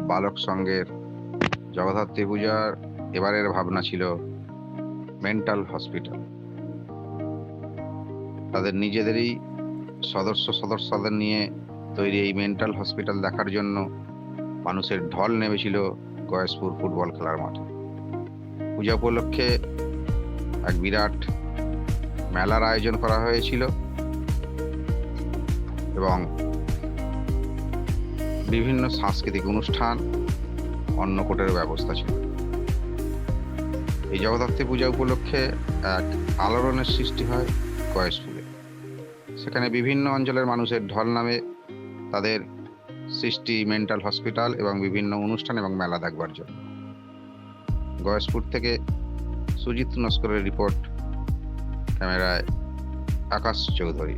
বালক সংঘের জগদ্ধাত্রী পূজার এবারের ভাবনা ছিল মেন্টাল হসপিটাল। তাদের নিজেদেরই সদস্যদের নিয়ে তৈরি এই মেন্টাল হসপিটাল দেখার জন্য মানুষের ঢল নেমেছিল গয়েশপুর ফুটবল খেলার মাঠে। পূজা উপলক্ষে এক বিরাট মেলার আয়োজন করা হয়েছিল এবং বিভিন্ন সাংস্কৃতিক অনুষ্ঠান, অন্নকূটের ব্যবস্থা ছিল। এই জগদ্ধাত্রী পূজা উপলক্ষে এক আলোড়নের সৃষ্টি হয় গয়েশপুরে। সেখানে বিভিন্ন অঞ্চলের মানুষের ঢল নামে তাদের সৃষ্টি মেন্টাল হসপিটাল এবং বিভিন্ন অনুষ্ঠান এবং মেলা দেখবার জন্য। গয়েশপুর থেকে সুজিত নস্করের রিপোর্ট, ক্যামেরায় আকাশ চৌধুরী।